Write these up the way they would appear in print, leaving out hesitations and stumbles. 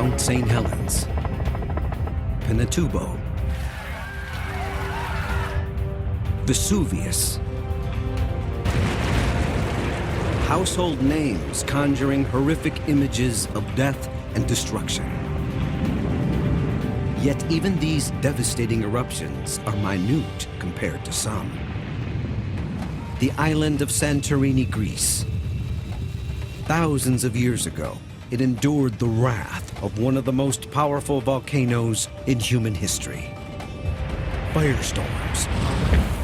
Mount St. Helens, Pinatubo, Vesuvius. Household names conjuring horrific images of death and destruction. Yet even these devastating eruptions are minute compared to some. The island of Santorini, Greece. Thousands of years ago, it endured the wrath of one of the most powerful volcanoes in human history. Firestorms,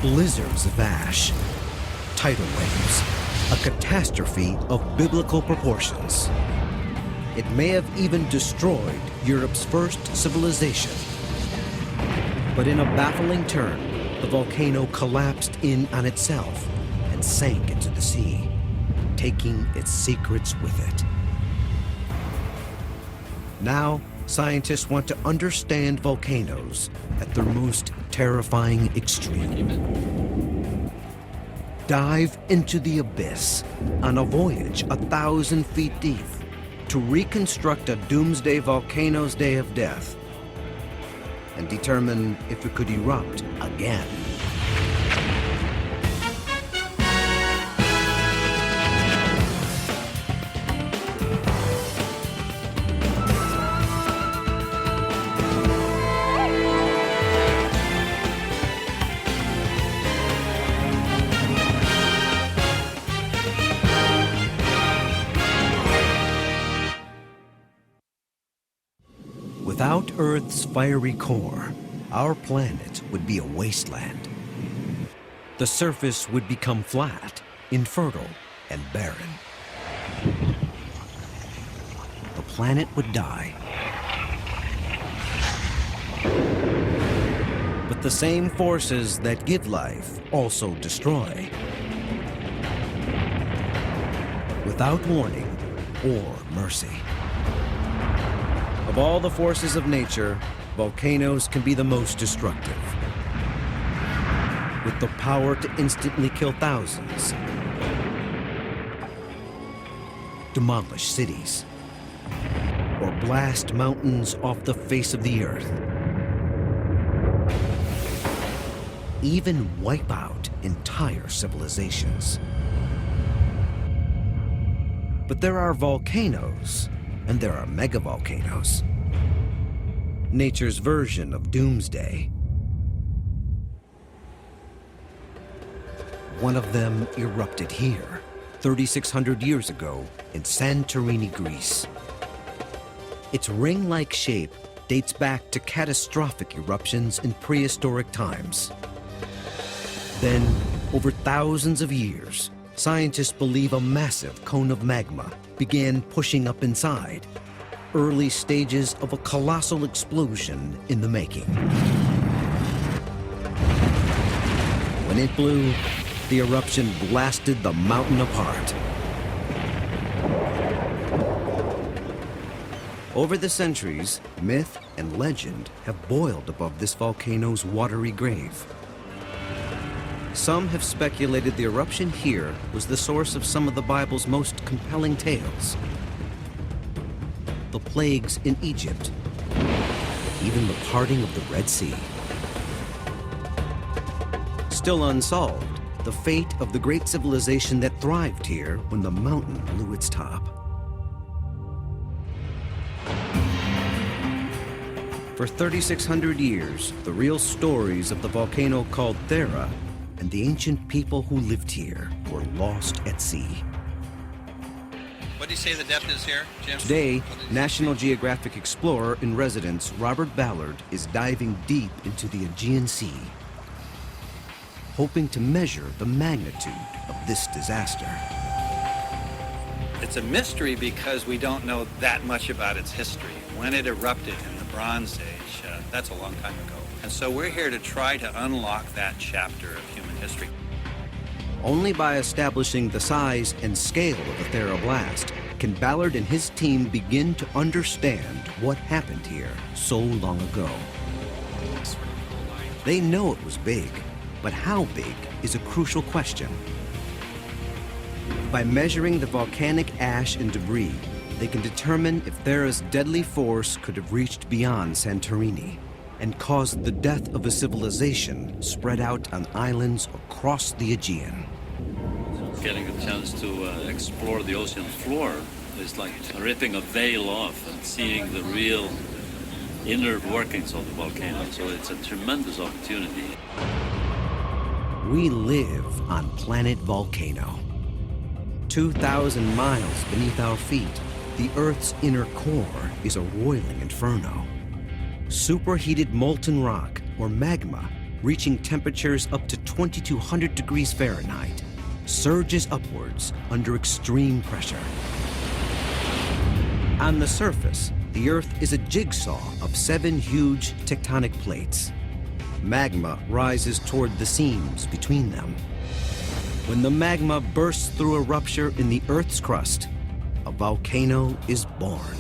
blizzards of ash, tidal waves, a catastrophe of biblical proportions. It may have even destroyed Europe's first civilization. But in a baffling turn, the volcano collapsed in on itself and sank into the sea, taking its secrets with it. Now, scientists want to understand volcanoes at their most terrifying extreme. Dive into the abyss on a voyage 1,000 feet deep to reconstruct a doomsday volcano's day of death and determine if it could erupt again. Without Earth's fiery core, our planet would be a wasteland. The surface would become flat, infertile, and barren. The planet would die. But the same forces that give life also destroy. Without warning or mercy. Of all the forces of nature, volcanoes can be the most destructive. With the power to instantly kill thousands, demolish cities, or blast mountains off the face of the earth. Even wipe out entire civilizations. But there are volcanoes, and there are megavolcanoes. Nature's version of doomsday. One of them erupted here, 3,600 years ago in Santorini, Greece. Its ring-like shape dates back to catastrophic eruptions in prehistoric times. Then, over thousands of years, scientists believe a massive cone of magma began pushing up inside, early stages of a colossal explosion in the making. When it blew, the eruption blasted the mountain apart. Over the centuries, myth and legend have boiled above this volcano's watery grave. Some have speculated the eruption here was the source of some of the Bible's most compelling tales. The plagues in Egypt, even the parting of the Red Sea. Still unsolved, the fate of the great civilization that thrived here when the mountain blew its top. For 3,600 years, the real stories of the volcano called Thera and the ancient people who lived here were lost at sea. What do you say the depth is here, Jim? Today, National Geographic explorer in residence Robert Ballard is diving deep into the Aegean Sea, hoping to measure the magnitude of this disaster. It's a mystery because we don't know that much about its history. When it erupted in the Bronze Age, that's a long time ago. And so we're here to try to unlock that chapter of human history. Only by establishing the size and scale of the Thera blast can Ballard and his team begin to understand what happened here so long ago. They know it was big, but how big is a crucial question. By measuring the volcanic ash and debris, they can determine if Thera's deadly force could have reached beyond Santorini and caused the death of a civilization spread out on islands across the Aegean. Getting a chance to explore the ocean floor is like ripping a veil off and seeing the real inner workings of the volcano. So it's a tremendous opportunity. We live on planet Volcano. 2,000 miles beneath our feet, the Earth's inner core is a roiling inferno. Superheated molten rock, or magma, reaching temperatures up to 2,200 degrees Fahrenheit, surges upwards under extreme pressure. On the surface, the Earth is a jigsaw of 7 huge tectonic plates. Magma rises toward the seams between them. When the magma bursts through a rupture in the Earth's crust, a volcano is born.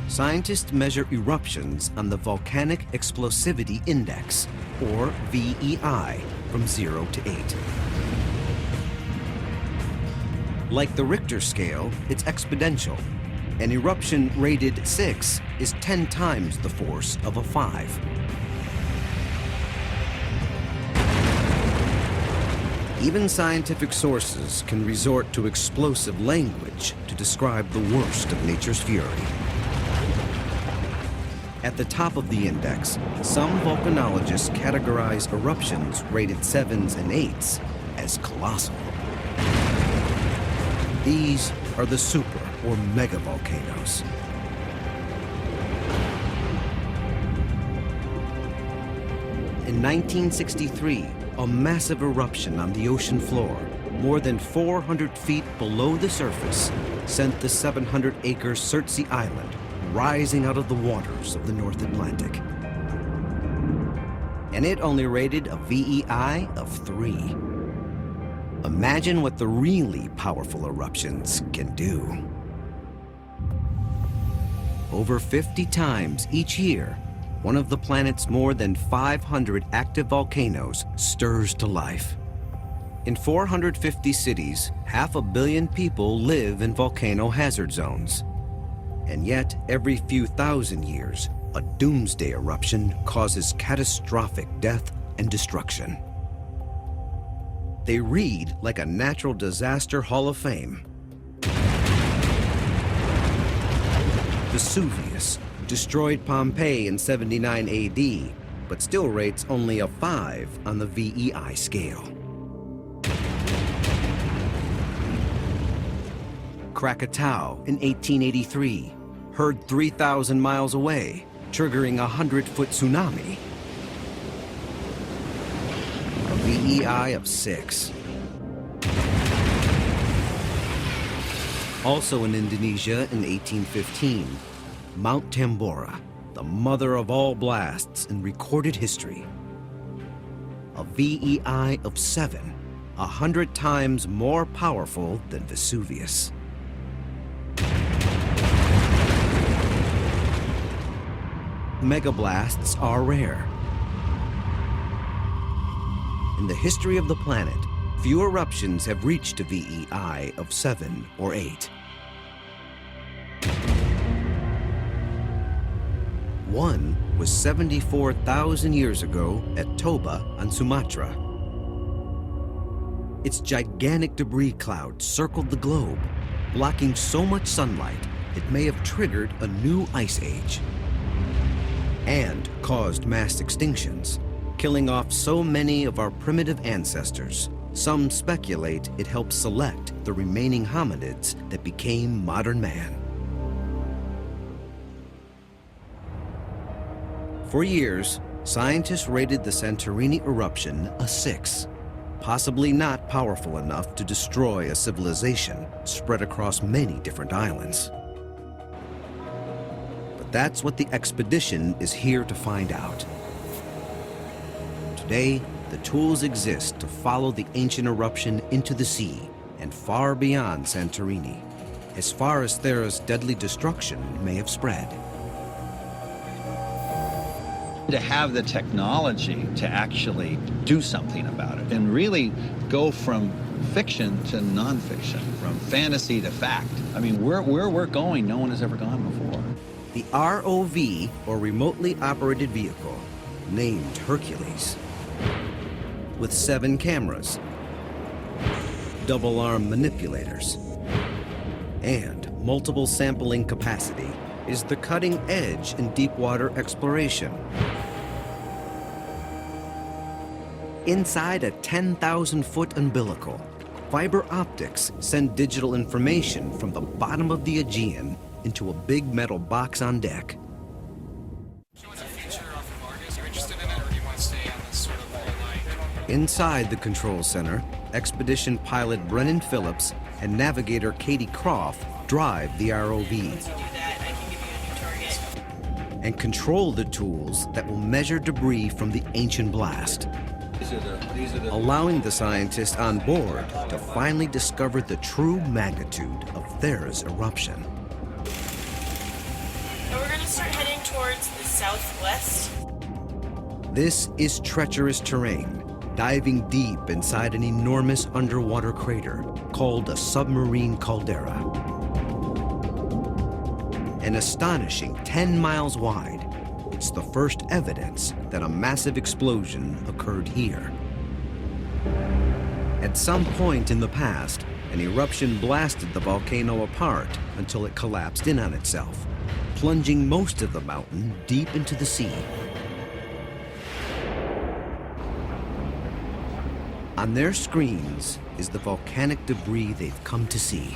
Scientists measure eruptions on the Volcanic Explosivity Index, or VEI, from 0 to 8. Like the Richter scale, it's exponential. An eruption rated 6 is 10 times the force of a 5. Even scientific sources can resort to explosive language to describe the worst of nature's fury. At the top of the index, some volcanologists categorize eruptions rated 7s and 8s as colossal. These are the super or mega volcanoes. In 1963, a massive eruption on the ocean floor, more than 400 feet below the surface, sent the 700-acre Surtsey Island rising out of the waters of the North Atlantic. And it only rated a VEI of 3. Imagine what the really powerful eruptions can do. Over 50 times each year, one of the planet's more than 500 active volcanoes stirs to life. In 450 cities, 500 million people live in volcano hazard zones. And yet, every few thousand years, a doomsday eruption causes catastrophic death and destruction. They read like a natural disaster hall of fame. Vesuvius destroyed Pompeii in 79 AD, but still rates only a 5 on the VEI scale. Krakatoa in 1883, heard 3,000 miles away, triggering a 100-foot tsunami. A VEI of 6. Also in Indonesia in 1815, Mount Tambora, the mother of all blasts in recorded history. A VEI of 7, 100 times more powerful than Vesuvius. Megablasts are rare. In the history of the planet, few eruptions have reached a VEI of 7 or 8. One was 74,000 years ago at Toba on Sumatra. Its gigantic debris cloud circled the globe, blocking so much sunlight it may have triggered a new ice age and caused mass extinctions, killing off so many of our primitive ancestors. Some speculate it helped select the remaining hominids that became modern man. For years, scientists rated the Santorini eruption a 6, possibly not powerful enough to destroy a civilization spread across many different islands. But that's what the expedition is here to find out. Today, the tools exist to follow the ancient eruption into the sea and far beyond Santorini, as far as Thera's deadly destruction may have spread. To have the technology to actually do something about it and really go from fiction to nonfiction, from fantasy to fact. I mean, where we're going, no one has ever gone before. The ROV, or remotely operated vehicle, named Hercules, with 7 cameras, double-arm manipulators, and multiple sampling capacity, is the cutting edge in deep-water exploration. Inside a 10,000-foot umbilical, fiber optics send digital information from the bottom of the Aegean into a big metal box on deck. Inside the control center, expedition pilot Brennan Phillips and navigator Katie Croft drive the ROV and control the tools that will measure debris from the ancient blast, allowing the scientists on board to finally discover the true magnitude of Thera's eruption. So we're going to start heading towards the southwest. This is treacherous terrain, diving deep inside an enormous underwater crater called a submarine caldera. An astonishing 10 miles wide, it's the first evidence that a massive explosion occurred here. At some point in the past, an eruption blasted the volcano apart until it collapsed in on itself, plunging most of the mountain deep into the sea. On their screens is the volcanic debris they've come to see.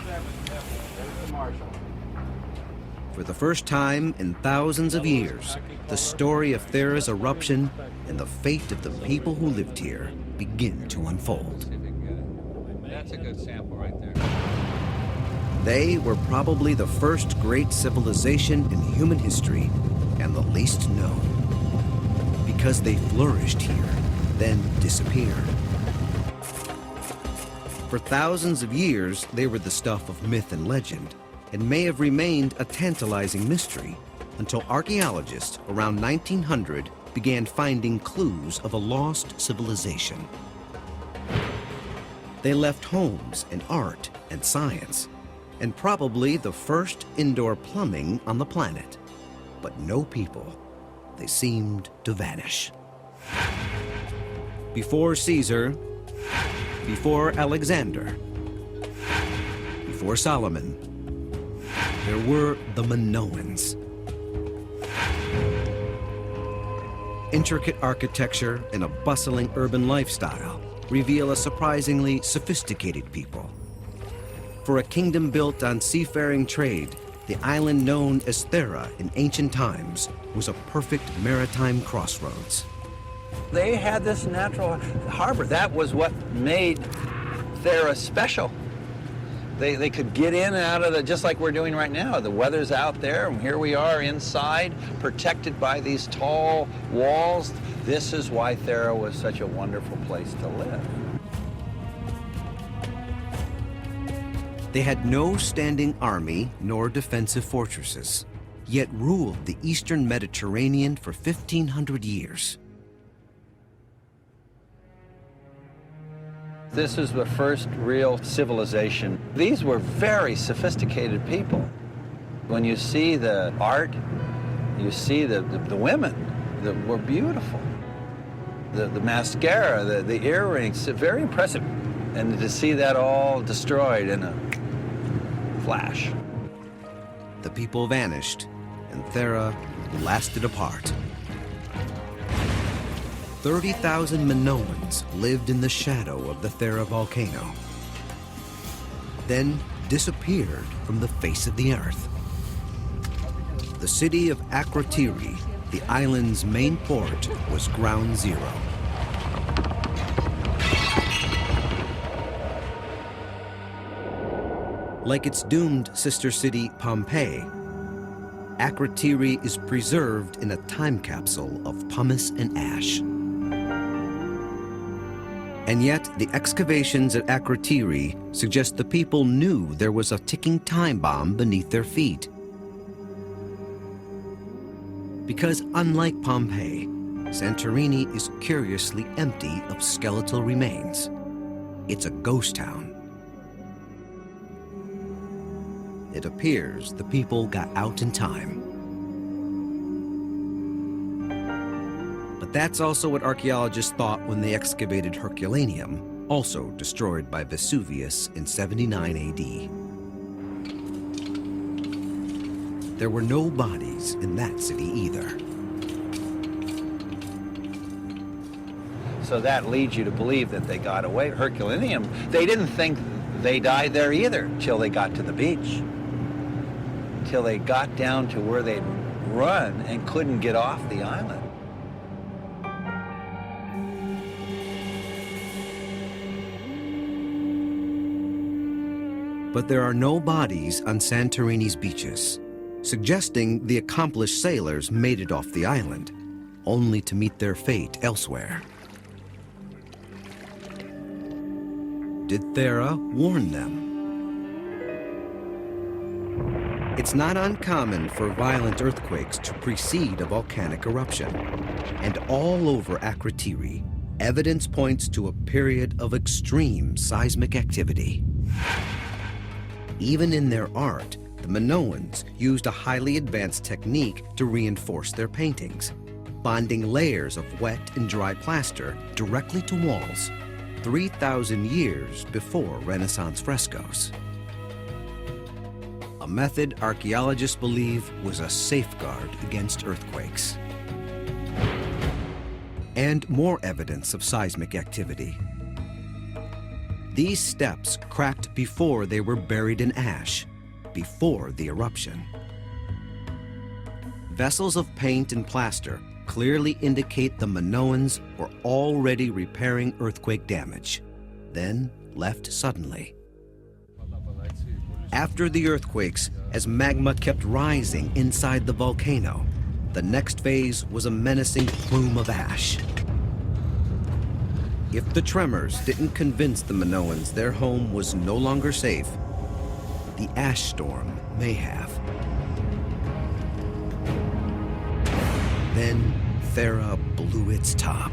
For the first time in thousands of years, the story of Thera's eruption and the fate of the people who lived here begin to unfold. That's a good sample right there. They were probably the first great civilization in human history and the least known, because they flourished here, then disappeared. For thousands of years, they were the stuff of myth and legend, and may have remained a tantalizing mystery until archaeologists around 1900 began finding clues of a lost civilization. They left homes and art and science, and probably the first indoor plumbing on the planet. But no people. They seemed to vanish. Before Caesar, before Alexander, before Solomon, there were the Minoans. Intricate architecture and a bustling urban lifestyle reveal a surprisingly sophisticated people. For a kingdom built on seafaring trade, the island known as Thera in ancient times was a perfect maritime crossroads. They had this natural harbor. That was what made Thera special. They could get in and out of the, just like we're doing right now. The weather's out there, and here we are inside, protected by these tall walls. This is why Thera was such a wonderful place to live. They had no standing army nor defensive fortresses, yet ruled the eastern Mediterranean for 1,500 years. This is the first real civilization. These were very sophisticated people. When you see the art, you see the women that were beautiful. The mascara, the earrings, very impressive. And to see that all destroyed in a flash. The people vanished, and Thera blasted apart. 30,000 Minoans lived in the shadow of the Thera volcano, then disappeared from the face of the earth. The city of Akrotiri, the island's main port, was ground zero. Like its doomed sister city, Pompeii, Akrotiri is preserved in a time capsule of pumice and ash. And yet, the excavations at Akrotiri suggest the people knew there was a ticking time bomb beneath their feet. Because unlike Pompeii, Santorini is curiously empty of skeletal remains. it's a ghost town. It appears the people got out in time. But that's also what archaeologists thought when they excavated Herculaneum, also destroyed by Vesuvius in 79 AD. There were no bodies in that city either. So that leads you to believe that they got away. Herculaneum, they didn't think they died there either till they got to the beach. Till they got down to where they'd run and couldn't get off the island. But there are no bodies on Santorini's beaches, suggesting the accomplished sailors made it off the island, only to meet their fate elsewhere. Did Thera warn them? It's not uncommon for violent earthquakes to precede a volcanic eruption, and all over Akrotiri, evidence points to a period of extreme seismic activity. Even in their art, the Minoans used a highly advanced technique to reinforce their paintings, bonding layers of wet and dry plaster directly to walls, 3,000 years before Renaissance frescoes. A method archaeologists believe was a safeguard against earthquakes. And more evidence of seismic activity. These steps cracked before they were buried in ash, before the eruption. Vessels of paint and plaster clearly indicate the Minoans were already repairing earthquake damage, then left suddenly. After the earthquakes, as magma kept rising inside the volcano, the next phase was a menacing plume of ash. If the tremors didn't convince the Minoans their home was no longer safe, the ash storm may have. Then Thera blew its top.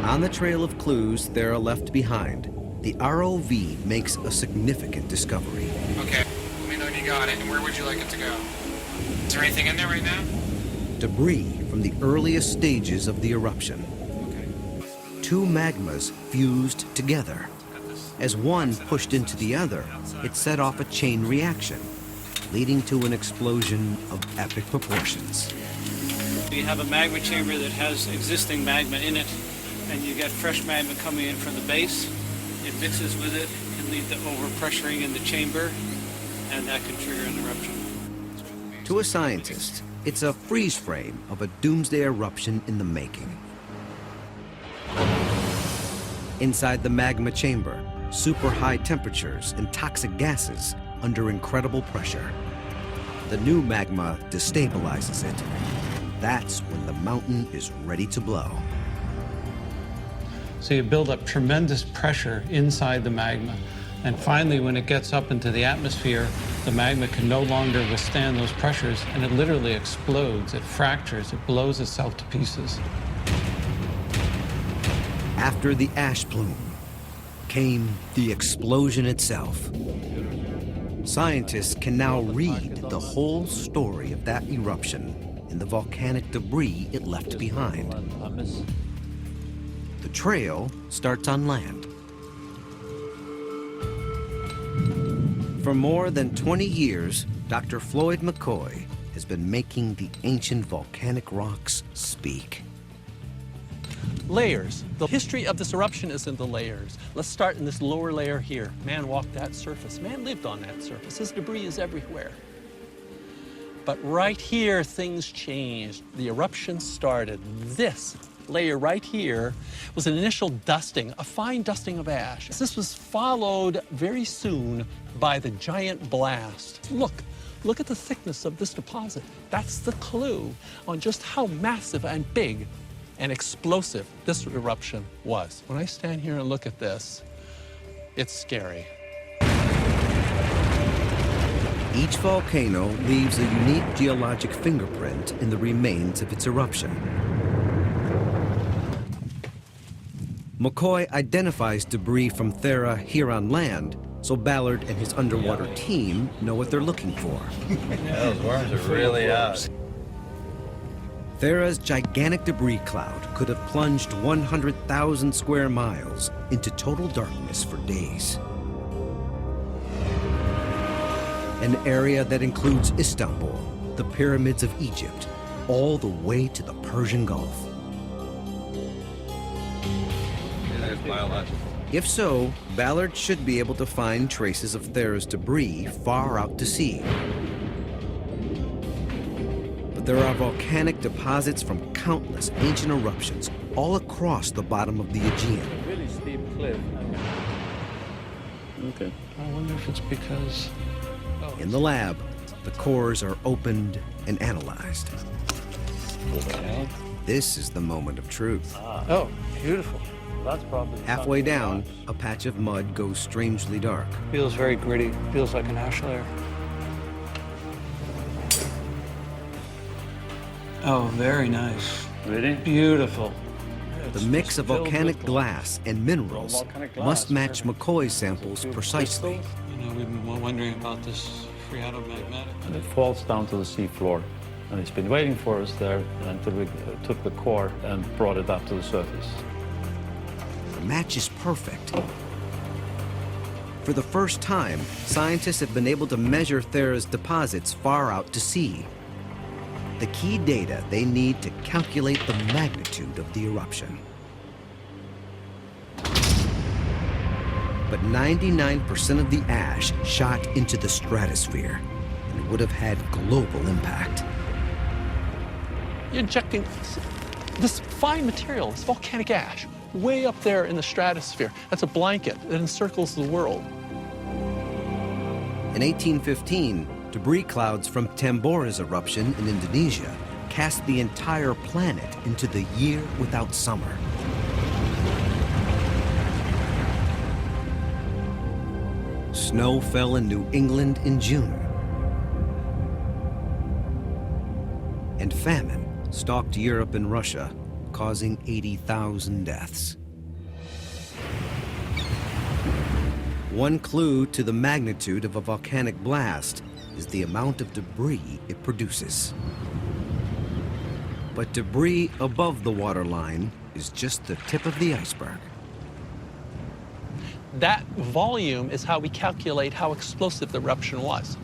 On the trail of clues Thera left behind, the ROV makes a significant discovery. Okay, let me know when you got it, and where would you like it to go? Is there anything in there right now? Debris from the earliest stages of the eruption. Okay. Two magmas fused together. As one pushed into the other, it set off a chain reaction, leading to an explosion of epic proportions. You have a magma chamber that has existing magma in it, and you get fresh magma coming in from the base. It mixes with it, can lead to overpressuring in the chamber, and that can trigger an eruption. To a scientist, it's a freeze frame of a doomsday eruption in the making. Inside the magma chamber, super high temperatures and toxic gases under incredible pressure. The new magma destabilizes it. That's when the mountain is ready to blow. So you build up tremendous pressure inside the magma. And finally, when it gets up into the atmosphere, the magma can no longer withstand those pressures, and it literally explodes, it fractures, it blows itself to pieces. After the ash plume came the explosion itself. Scientists can now read the whole story of that eruption in the volcanic debris it left behind. The trail starts on land. For more than 20 years, Dr. Floyd McCoy has been making the ancient volcanic rocks speak. Layers. The history of this eruption is in the layers. Let's start in this lower layer here. Man walked that surface. Man lived on that surface. His debris is everywhere. But right here, things changed. The eruption started. This layer right here was an initial dusting, a fine dusting of ash. This was followed very soon by the giant blast. Look at the thickness of this deposit. That's the clue on just how massive and big and explosive this eruption was. When I stand here and look at this, it's scary. Each volcano leaves a unique geologic fingerprint in the remains of its eruption. McCoy identifies debris from Thera here on land, so Ballard and his underwater team know what they're looking for. Those worms are really out. Thera's gigantic debris cloud could have plunged 100,000 square miles into total darkness for days. An area that includes Istanbul, the pyramids of Egypt, all the way to the Persian Gulf. If so, Ballard should be able to find traces of Thera's debris far out to sea. But there are volcanic deposits from countless ancient eruptions all across the bottom of the Aegean. Really steep cliff. Okay. I wonder if it's because... In the lab, the cores are opened and analyzed. Okay. This is the moment of truth. Oh, beautiful. That's probably Halfway down, a patch of mud goes strangely dark. Feels very gritty. Feels like an ash layer. Oh, very nice. Really? Beautiful. The mix of volcanic glass and minerals volcanic glass, must match McCoy's samples precisely. You know, we've been wondering about this phreatomagmatic. And it falls down to the sea floor. And it's been waiting for us there until we took the core and brought it up to the surface. The match is perfect. For the first time, scientists have been able to measure Thera's deposits far out to sea. The key data they need to calculate the magnitude of the eruption. But 99% of the ash shot into the stratosphere and would have had global impact. You're injecting this fine material, this volcanic ash, way up there in the stratosphere. That's a blanket that encircles the world. In 1815, debris clouds from Tambora's eruption in Indonesia cast the entire planet into the year without summer. Snow fell in New England in June. And famine stalked Europe and Russia, causing 80,000 deaths. One clue to the magnitude of a volcanic blast is the amount of debris it produces. But debris above the waterline is just the tip of the iceberg. That volume is how we calculate how explosive the eruption was.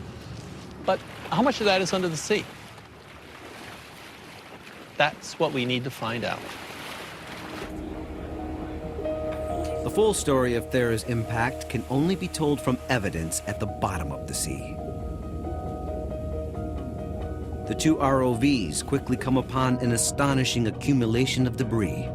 But how much of that is under the sea? That's what we need to find out. The full story of Thera's impact can only be told from evidence at the bottom of the sea. The two ROVs quickly come upon an astonishing accumulation of debris.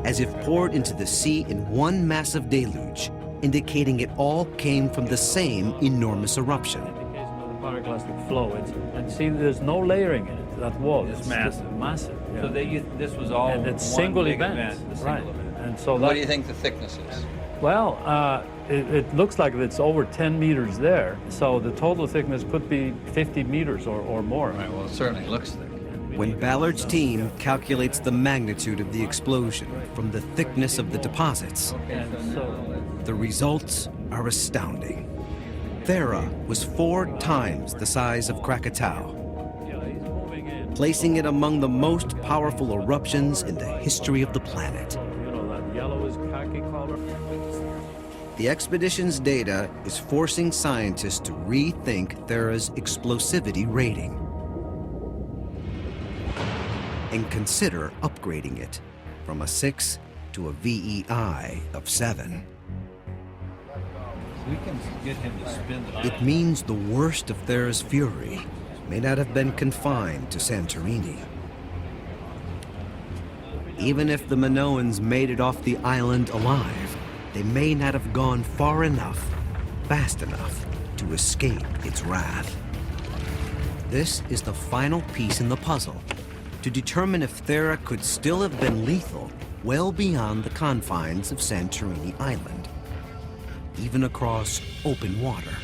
As if poured into the sea in one massive deluge, indicating it all came from the same enormous eruption. Indication of the pyroclastic flow. And see, there's no layering in it. That wall. It's massive. Massive. Yeah. So this was all and it's one single big event. Right. Event. And so What do you think the thickness is? Well, it looks like it's over 10 meters there. So the total thickness could be 50 meters or more. Right, well, it certainly looks thick. When Ballard's team calculates the magnitude of the explosion from the thickness of the deposits, And so the results are astounding. Thera was 4 times the size of Krakatau, he's moving in. placing it among the most powerful eruptions in the history of the planet. You know, that yellow is khaki color. The expedition's data is forcing scientists to rethink Thera's explosivity rating and consider upgrading it from a 6 to a VEI of 7. We can get him to spin the... It means the worst of Thera's fury may not have been confined to Santorini. Even if the Minoans made it off the island alive, they may not have gone far enough, fast enough, to escape its wrath. This is the final piece in the puzzle to determine if Thera could still have been lethal well beyond the confines of Santorini Island, even across open water.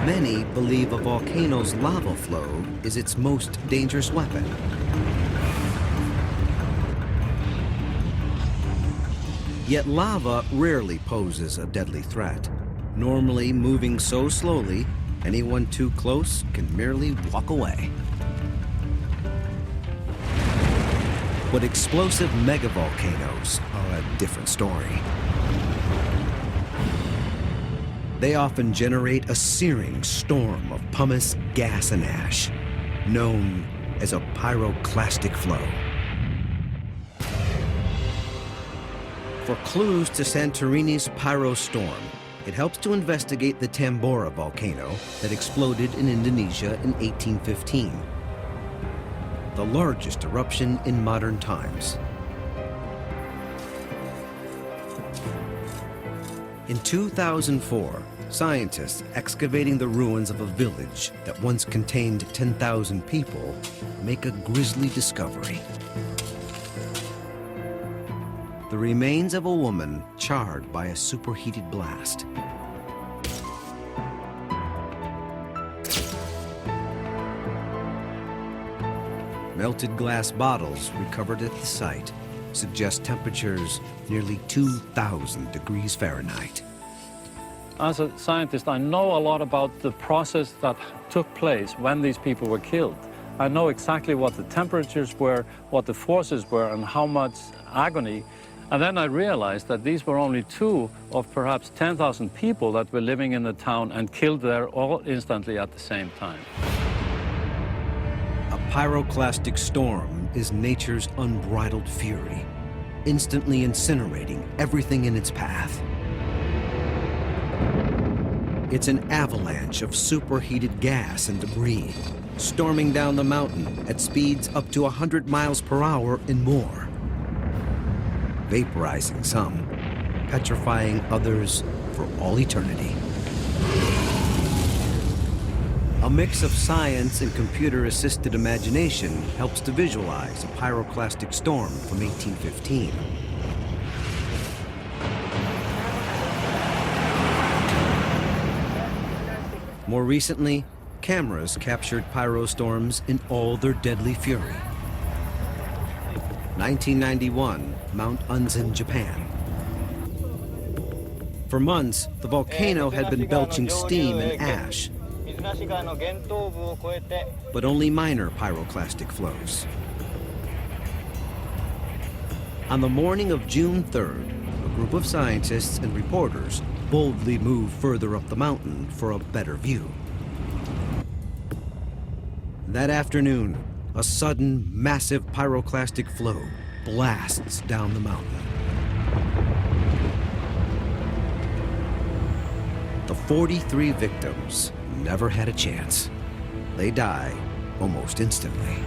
Many believe a volcano's lava flow is its most dangerous weapon. Yet lava rarely poses a deadly threat, normally moving so slowly, anyone too close can merely walk away. But explosive megavolcanoes are a different story. They often generate a searing storm of pumice, gas, and ash, known as a pyroclastic flow. For clues to Santorini's pyrostorm, it helps to investigate the Tambora volcano that exploded in Indonesia in 1815, the largest eruption in modern times. In 2004, scientists excavating the ruins of a village that once contained 10,000 people make a grisly discovery. The remains of a woman charred by a superheated blast. Melted glass bottles recovered at the site suggest temperatures nearly 2,000 degrees Fahrenheit. As a scientist, I know a lot about the process that took place when these people were killed. I know exactly what the temperatures were, what the forces were, and how much agony. And then I realized that these were only two of perhaps 10,000 people that were living in the town and killed there all instantly at the same time. A pyroclastic storm is nature's unbridled fury, instantly incinerating everything in its path. It's an avalanche of superheated gas and debris, storming down the mountain at speeds up to 100 miles per hour and more, vaporizing some, petrifying others for all eternity. A mix of science and computer-assisted imagination helps to visualize a pyroclastic storm from 1815. More recently, cameras captured pyrostorms in all their deadly fury. 1991, Mount Unzen, Japan. For months, the volcano had been belching steam and ash, but only minor pyroclastic flows. On the morning of June 3rd, a group of scientists and reporters boldly moved further up the mountain for a better view. That afternoon, a sudden, massive pyroclastic flow blasts down the mountain. The 43 victims never had a chance. They die almost instantly.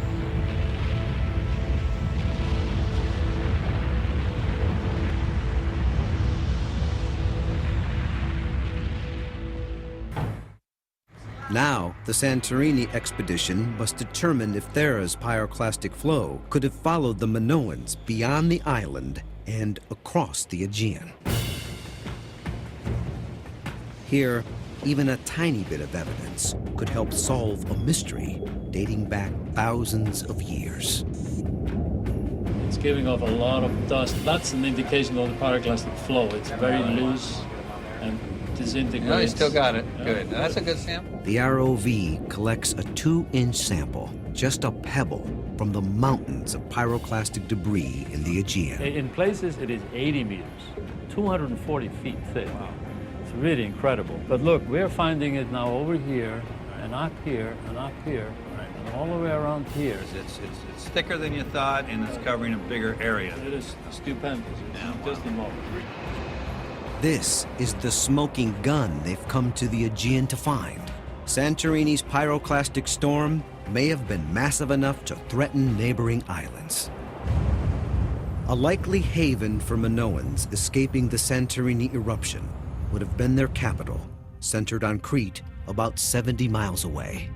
Now, the Santorini expedition must determine if Thera's pyroclastic flow could have followed the Minoans beyond the island and across the Aegean. Here, even a tiny bit of evidence could help solve a mystery dating back thousands of years. It's giving off a lot of dust. That's an indication of the pyroclastic flow. It's very loose and disintegrates. No, you still got it. Yeah. Good. Now, that's a good sample. The ROV collects a 2-inch sample, just a pebble, from the mountains of pyroclastic debris in the Aegean. In places, it is 80 meters, 240 feet thick. Wow. It's really incredible. But look, we're finding it now over here, and up here, and up here, and all the way around here. It's thicker than you thought, and it's covering a bigger area. It is stupendous. Yeah, Just a moment. This is the smoking gun they've come to the Aegean to find. Santorini's pyroclastic storm may have been massive enough to threaten neighboring islands. A likely haven for Minoans escaping the Santorini eruption would have been their capital, centered on Crete, about 70 miles away.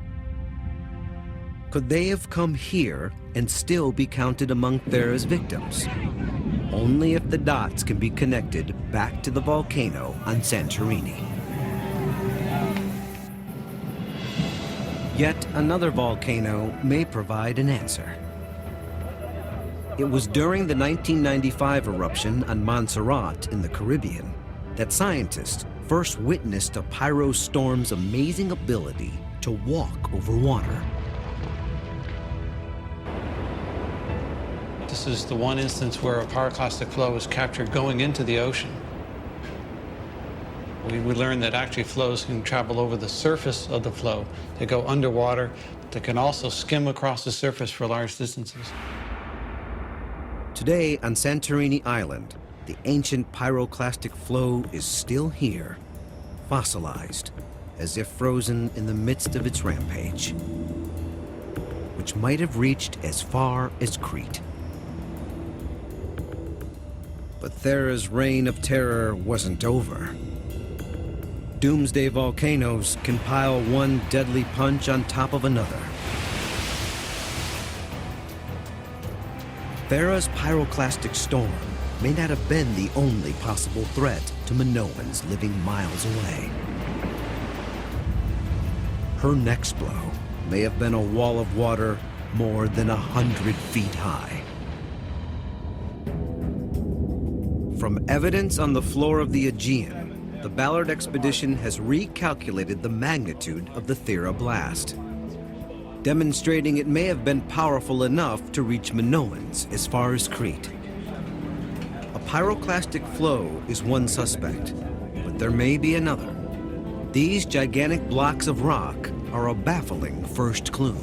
Could they have come here and still be counted among Thera's victims? Only if the dots can be connected back to the volcano on Santorini. Yet another volcano may provide an answer. It was during the 1995 eruption on Montserrat in the Caribbean that scientists first witnessed a pyrostorm's amazing ability to walk over water. This is the one instance where a pyroclastic flow is captured going into the ocean. We learned that actually flows can travel over the surface of the flow. They go underwater. They can also skim across the surface for large distances. Today on Santorini Island, the ancient pyroclastic flow is still here, fossilized, as if frozen in the midst of its rampage, which might have reached as far as Crete. But Thera's reign of terror wasn't over. Doomsday volcanoes can pile one deadly punch on top of another. Thera's pyroclastic storm may not have been the only possible threat to Minoans living miles away. Her next blow may have been a wall of water more than 100 feet high. From evidence on the floor of the Aegean, the Ballard expedition has recalculated the magnitude of the Thera blast, demonstrating it may have been powerful enough to reach Minoans as far as Crete. A pyroclastic flow is one suspect, but there may be another. These gigantic blocks of rock are a baffling first clue.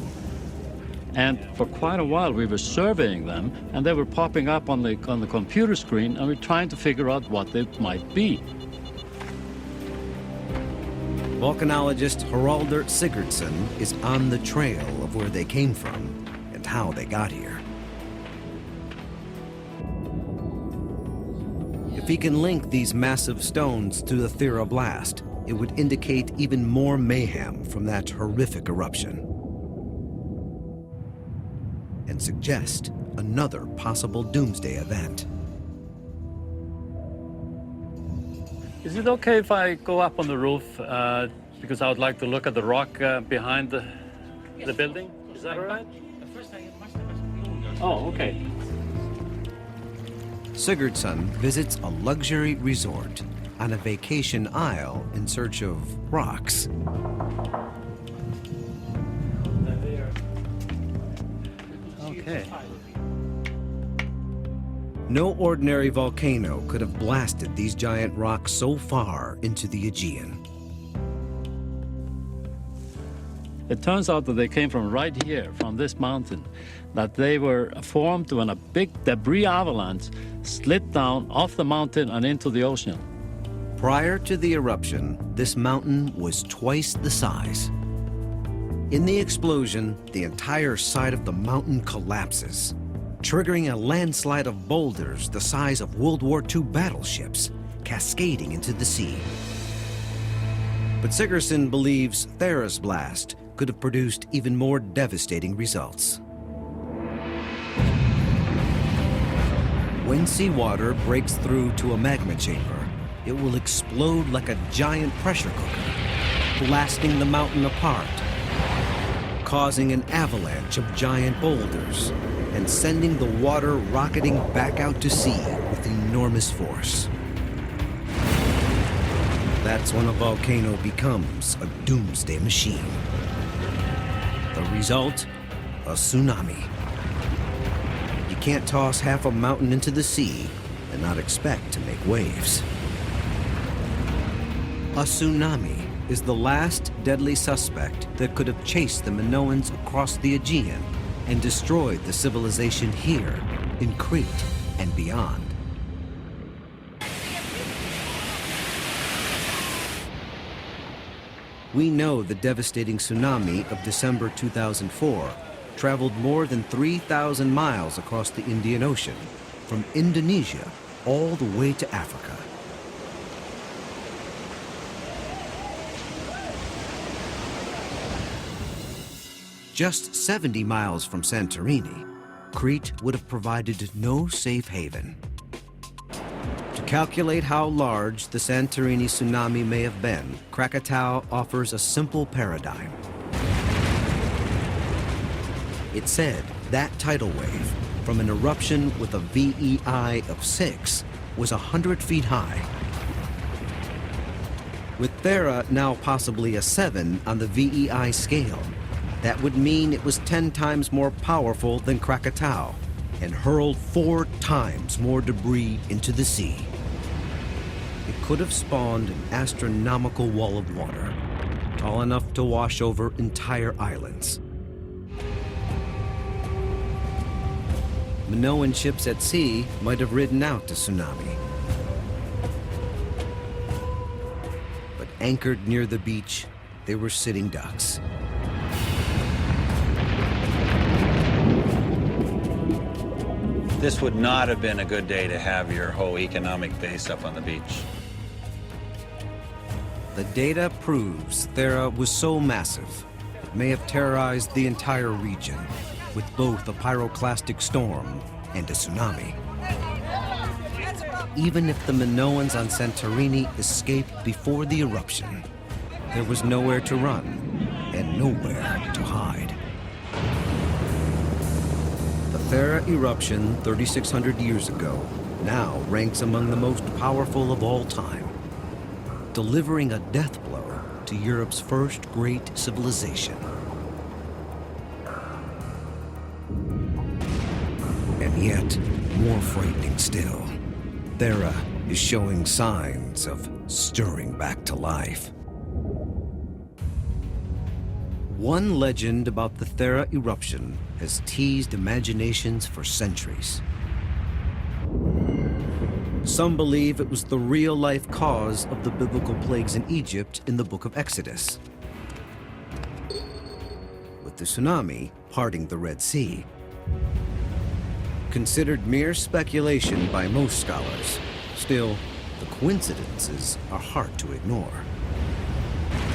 And for quite a while we were surveying them, and they were popping up on the computer screen, and we're trying to figure out what they might be. Volcanologist Haraldur Sigurdsson is on the trail of where they came from and how they got here. If he can link these massive stones to the Thera blast, it would indicate even more mayhem from that horrific eruption and suggest another possible doomsday event. Is it okay if I go up on the roof? Because I would like to look at the rock behind the building. Is that all right? Oh, okay. Sigurdsson visits a luxury resort on a vacation isle in search of rocks. Okay. No ordinary volcano could have blasted these giant rocks so far into the Aegean. It turns out that they came from right here, from this mountain, that they were formed when a big debris avalanche slid down off the mountain and into the ocean. Prior to the eruption, this mountain was twice the size. In the explosion, the entire side of the mountain collapses, triggering a landslide of boulders the size of World War II battleships, cascading into the sea. But Sigurdsson believes Thera's blast could have produced even more devastating results. When seawater breaks through to a magma chamber, it will explode like a giant pressure cooker, blasting the mountain apart, causing an avalanche of giant boulders, and sending the water rocketing back out to sea with enormous force. That's when a volcano becomes a doomsday machine. The result? A tsunami. You can't toss half a mountain into the sea and not expect to make waves. A tsunami is the last deadly suspect that could have chased the Minoans across the Aegean and destroyed the civilization here in Crete and beyond. We know the devastating tsunami of December 2004 traveled more than 3,000 miles across the Indian Ocean, from Indonesia all the way to Africa. Just 70 miles from Santorini, Crete would have provided no safe haven. To calculate how large the Santorini tsunami may have been, Krakatau offers a simple paradigm. It said that tidal wave, from an eruption with a VEI of 6 was 100 feet high. With Thera now possibly a 7 on the VEI scale, that would mean it was 10 times more powerful than Krakatau and hurled 4 times more debris into the sea. It could have spawned an astronomical wall of water, tall enough to wash over entire islands. Minoan ships at sea might have ridden out to tsunami. But anchored near the beach, they were sitting ducks. This would not have been a good day to have your whole economic base up on the beach. The data proves Thera was so massive, it may have terrorized the entire region, with both a pyroclastic storm and a tsunami. Even if the Minoans on Santorini escaped before the eruption, there was nowhere to run and nowhere to hide. The Thera eruption 3,600 years ago now ranks among the most powerful of all time, delivering a death blow to Europe's first great civilization. And yet, more frightening still, Thera is showing signs of stirring back to life. One legend about the Thera eruption has teased imaginations for centuries. Some believe it was the real-life cause of the biblical plagues in Egypt in the book of Exodus, with the tsunami parting the Red Sea. Considered mere speculation by most scholars, still, the coincidences are hard to ignore.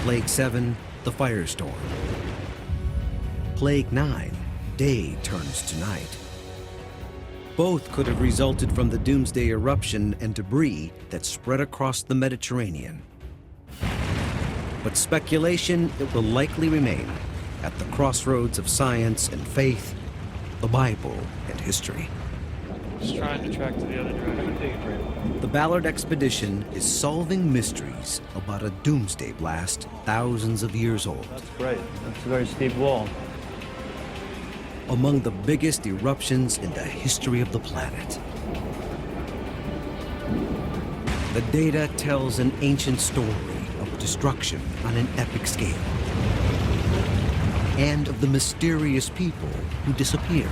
Plague 7, the firestorm. Plague 9, day turns to night. Both could have resulted from the Doomsday eruption and debris that spread across the Mediterranean. But speculation, it will likely remain at the crossroads of science and faith, the Bible and history. Just trying to track to the other direction. The Ballard expedition is solving mysteries about a doomsday blast thousands of years old. That's great. That's a very steep wall. Among the biggest eruptions in the history of the planet. The data tells an ancient story of destruction on an epic scale, and of the mysterious people who disappeared,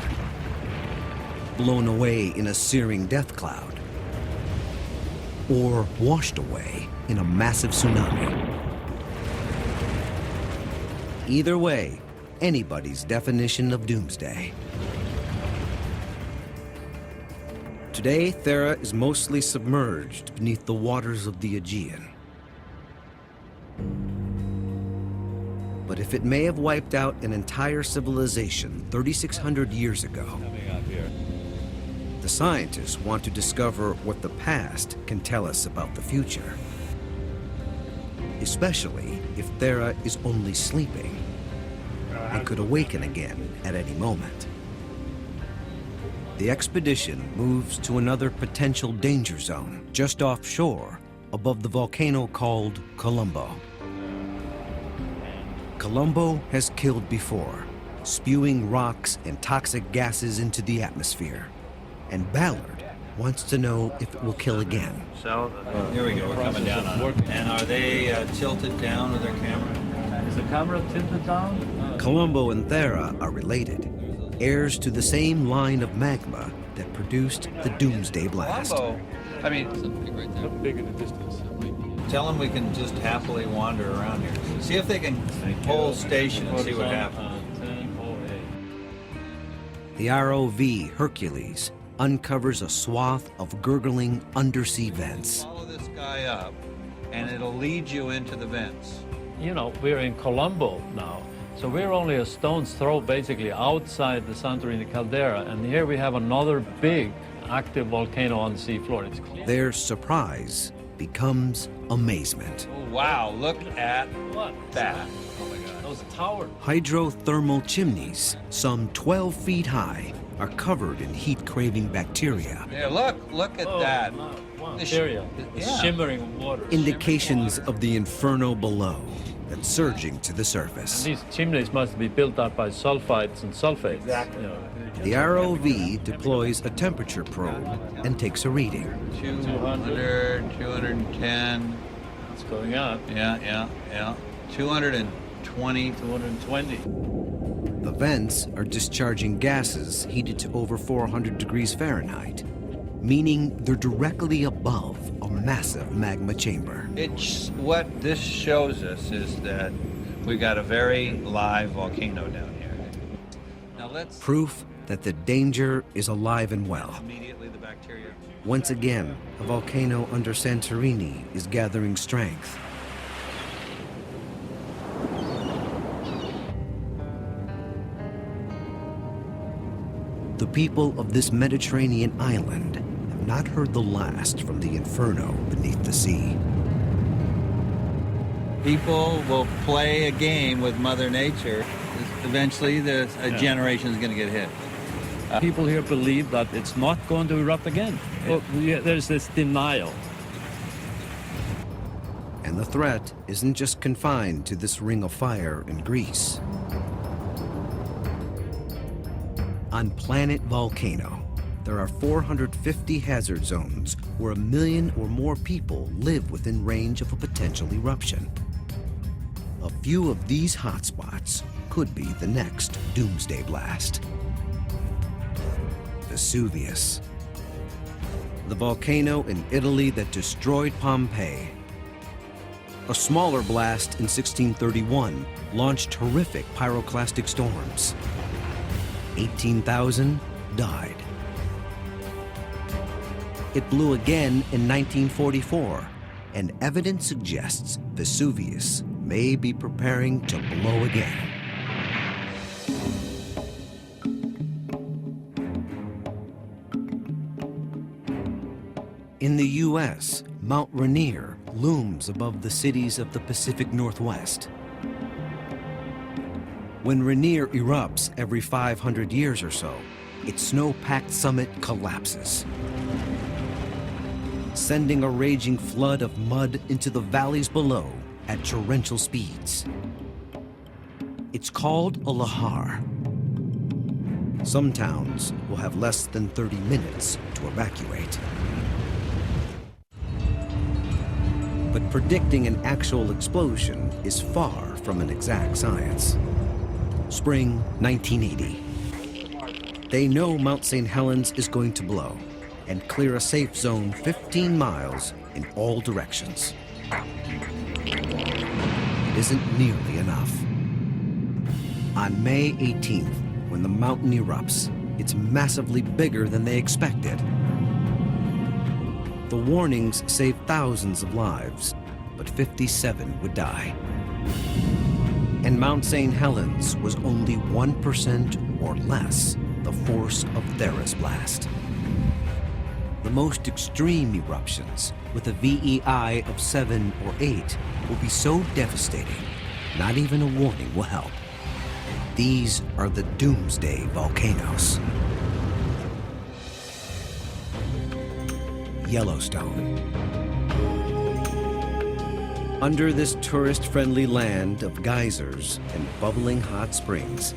blown away in a searing death cloud, or washed away in a massive tsunami. Either way, anybody's definition of doomsday. Today, Thera is mostly submerged beneath the waters of the Aegean. But if it may have wiped out an entire civilization 3,600 years ago, the scientists want to discover what the past can tell us about the future. Especially if Thera is only sleeping and could awaken again at any moment. The expedition moves to another potential danger zone just offshore above the volcano called Colombo. Colombo has killed before, spewing rocks and toxic gases into the atmosphere. And Ballard wants to know if it will kill again. Here we go, we're coming down on it. And are they tilted down with their camera? Is the camera tilted down? Colombo and Thera are related, heirs to the same line of magma that produced the Doomsday Blast. Colombo, I mean, Something big in the distance. tell them we can just happily wander around here. See if they can hold station and see what happens. The ROV Hercules uncovers a swath of gurgling undersea vents. Follow this guy up, and it'll lead you into the vents. You know, we're in Colombo now, so we're only a stone's throw basically outside the Santorini caldera, and here we have another big active volcano on the seafloor. It's clear. Their surprise becomes amazement. Oh, wow, look at What? that. Oh my God, those towers. Hydrothermal chimneys, some 12 feet high, are covered in heat-craving bacteria. Yeah, look at that. Bacteria. It's shimmering water. Indications of the inferno below and surging to the surface. These chimneys must be built up by sulfides and sulfates. Exactly. The ROV deploys a temperature probe and takes a reading. 200, 210. It's going up. Yeah. 220. 220. The vents are discharging gases heated to over 400 degrees Fahrenheit, meaning they're directly above a massive magma chamber. What this shows us is that we got a very live volcano down here. Now let's Proof that the danger is alive and well. immediately the bacteria. Once again, a volcano under Santorini is gathering strength. The people of this Mediterranean island have not heard the last from the inferno beneath the sea. People will play a game with Mother Nature. Eventually, a generation is going to get hit. People here believe that it's not going to erupt again. Well, there's this denial. And the threat isn't just confined to this ring of fire in Greece. On planet Volcano, there are 450 hazard zones where 1 million or more people live within range of a potential eruption. A few of these hotspots could be the next doomsday blast. Vesuvius, the volcano in Italy that destroyed Pompeii. A smaller blast in 1631 launched horrific pyroclastic storms. 18,000 died. It blew again in 1944, and evidence suggests Vesuvius may be preparing to blow again. In the U.S., Mount Rainier looms above the cities of the Pacific Northwest. When Rainier erupts every 500 years or so, its snow-packed summit collapses, sending a raging flood of mud into the valleys below at torrential speeds. It's called a lahar. Some towns will have less than 30 minutes to evacuate. But predicting an actual explosion is far from an exact science. Spring 1980. They know Mount St. Helens is going to blow and clear a safe zone 15 miles in all directions. It isn't nearly enough. On May 18th, when the mountain erupts, it's massively bigger than they expected. The warnings saved thousands of lives, but 57 would die. And Mount St. Helens was only 1% or less the force of Thera's blast. The most extreme eruptions, with a VEI of 7 or 8, will be so devastating, not even a warning will help. These are the doomsday volcanoes. Yellowstone. Under this tourist-friendly land of geysers and bubbling hot springs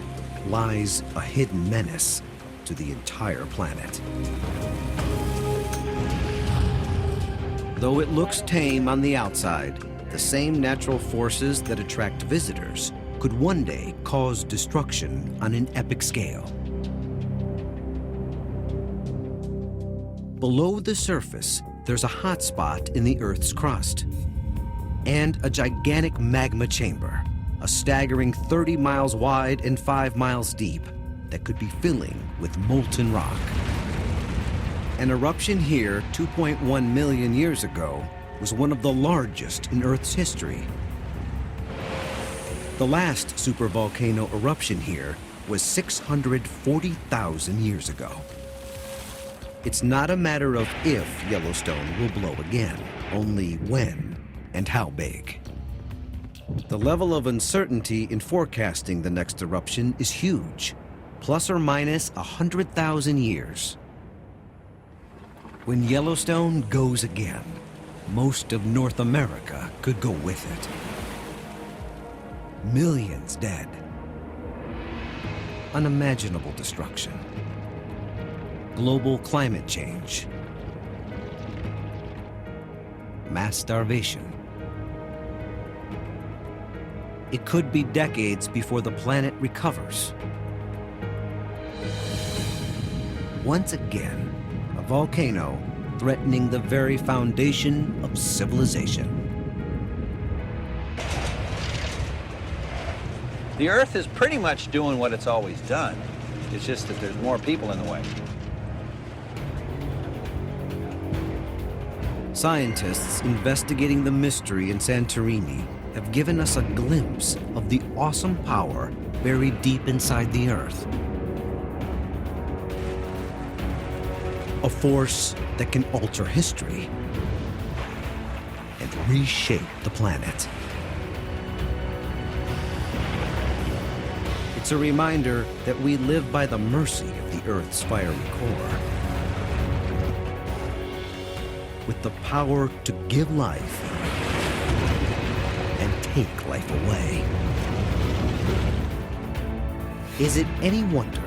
lies a hidden menace to the entire planet. Though it looks tame on the outside, the same natural forces that attract visitors could one day cause destruction on an epic scale. Below the surface, there's a hot spot in the Earth's crust and a gigantic magma chamber, a staggering 30 miles wide and 5 miles deep that could be filling with molten rock. An eruption here 2.1 million years ago was one of the largest in Earth's history. The last supervolcano eruption here was 640,000 years ago. It's not a matter of if Yellowstone will blow again, only when and how big. The level of uncertainty in forecasting the next eruption is huge. plus or minus 100,000 years. When Yellowstone goes again, most of North America could go with it. Millions dead. Unimaginable destruction. Global climate change. Mass starvation. It could be decades before the planet recovers. Once again, a volcano threatening the very foundation of civilization. The Earth is pretty much doing what it's always done. It's just that there's more people in the way. Scientists investigating the mystery in Santorini have given us a glimpse of the awesome power buried deep inside the Earth. A force that can alter history and reshape the planet. It's a reminder that we live by the mercy of the Earth's fiery core, with the power to give life and take life away. Is it any wonder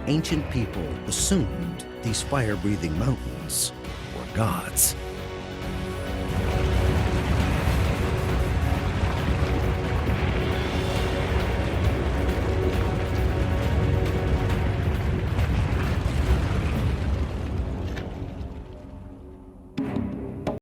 ancient people assumed these fire-breathing mountains were gods?